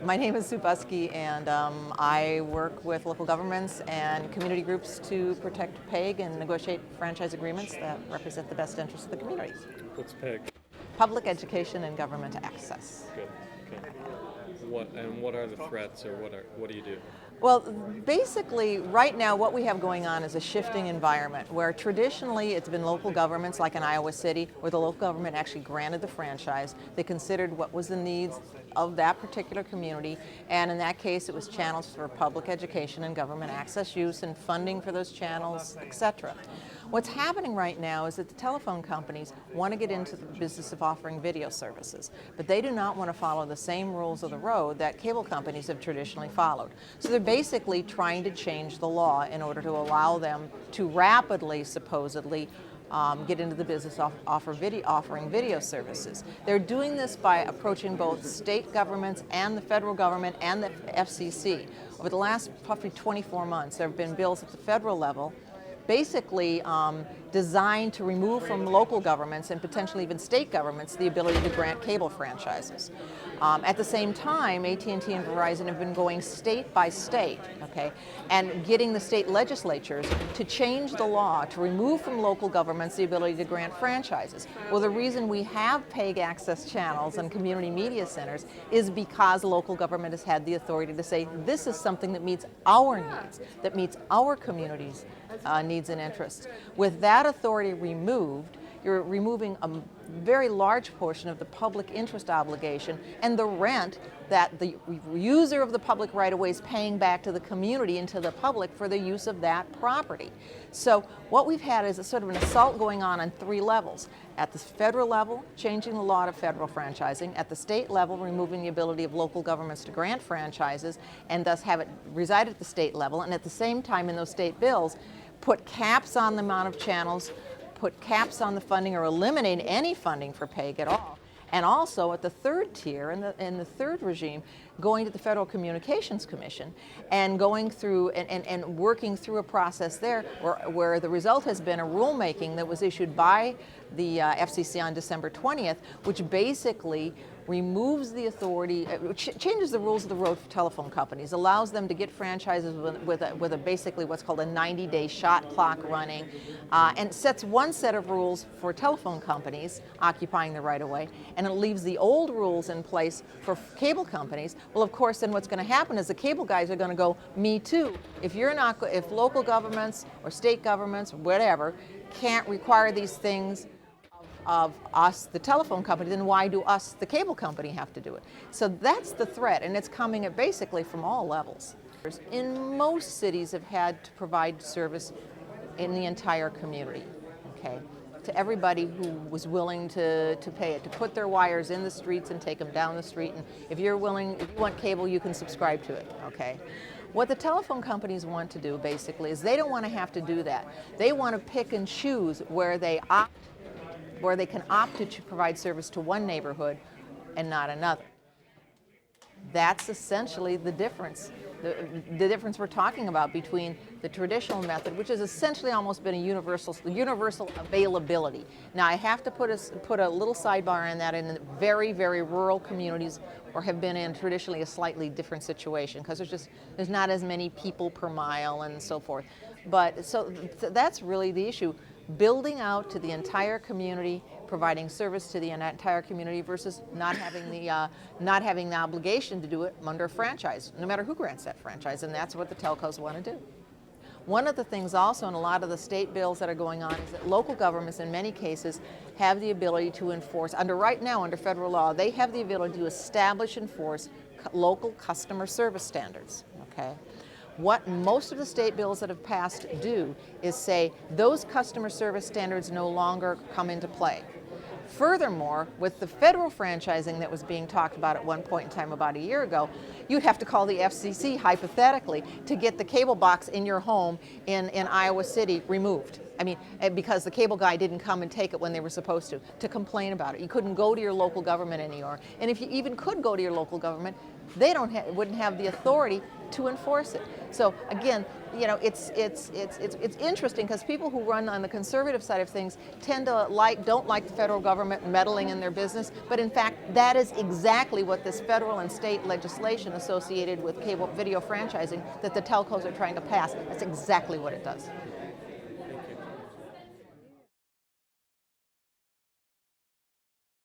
My name is Buske, and I work with local governments and community groups to protect PEG and negotiate franchise agreements that represent the best interests of the community. What's PEG? Public education and government access. Good. Okay. What are the threats, or what do you do? Well, basically, right now what we have going on is a shifting environment where traditionally it's been local governments, like in Iowa City, where the local government actually granted the franchise. They considered what was the needs of that particular community, and in that case it was channels for public education and government access use and funding for those channels, etc. What's happening right now is that the telephone companies want to get into the business of offering video services, but they do not want to follow the same rules of the road that cable companies have traditionally followed. So they're basically trying to change the law in order to allow them to rapidly, supposedly, get into the business of offering video services. They're doing this by approaching both state governments and the federal government and the FCC. Over the last roughly 24 months, there have been bills at the federal level basically designed to remove from local governments and potentially even state governments the ability to grant cable franchises. At the same time, AT&T and Verizon have been going state by state, okay, and getting the state legislatures to change the law to remove from local governments the ability to grant franchises. Well, the reason we have PEG access channels and community media centers is because local government has had the authority to say this is something that meets our needs, that meets our communities' needs and interests. With that authority removed, you're removing a very large portion of the public interest obligation and the rent that the user of the public right-of-way is paying back to the community and to the public for the use of that property. So what we've had is a sort of an assault going on three levels. At the federal level, changing the law to federal franchising. At the state level, removing the ability of local governments to grant franchises and thus have it reside at the state level. And at the same time, in those state bills, put caps on the amount of channels, put caps on the funding, or eliminate any funding for PEG at all. And also at the third tier, in the third regime, going to the Federal Communications Commission and going through and working through a process there where the result has been a rulemaking that was issued by the FCC on December 20th, which basically removes the authority, changes the rules of the road for telephone companies, allows them to get franchises with a basically what's called a 90-day shot clock running, and sets one set of rules for telephone companies occupying the right-of-way, and it leaves the old rules in place for cable companies. Well, of course, then what's going to happen is the cable guys are going to go, me too. If local governments or state governments, whatever, can't require these things of us, the telephone company, then why do us, the cable company, have to do it? So that's the threat, and it's coming at basically from all levels. In most cities have had to provide service in the entire community, okay, to everybody who was willing to pay it, to put their wires in the streets and take them down the street, and if you want cable, you can subscribe to it, okay? What the telephone companies want to do, basically, is they don't want to have to do that. They want to pick and choose where they can opt to provide service to one neighborhood and not another. That's essentially the difference. The difference we're talking about between the traditional method, which has essentially almost been a universal availability. Now, I have to put a little sidebar on that in very, very rural communities, or have been in traditionally a slightly different situation, because there's not as many people per mile and so forth. But so that's really the issue. Building out to the entire community, providing service to the entire community versus not having the obligation to do it under a franchise, no matter who grants that franchise, and that's what the telcos want to do. One of the things also in a lot of the state bills that are going on is that local governments in many cases have the ability to enforce, right now under federal law, they have the ability to establish and enforce local customer service standards, okay? What most of the state bills that have passed do is say those customer service standards no longer come into play. Furthermore, with the federal franchising that was being talked about at one point in time about a year ago, you'd have to call the FCC, hypothetically, to get the cable box in your home in Iowa City removed. I mean, because the cable guy didn't come and take it when they were supposed to complain about it. You couldn't go to your local government anymore. And if you even could go to your local government, they wouldn't have the authority to enforce it. So again, you know, it's interesting because people who run on the conservative side of things tend to don't like the federal government meddling in their business, but in fact that is exactly what this federal and state legislation associated with cable video franchising that the telcos are trying to pass. That's exactly what it does.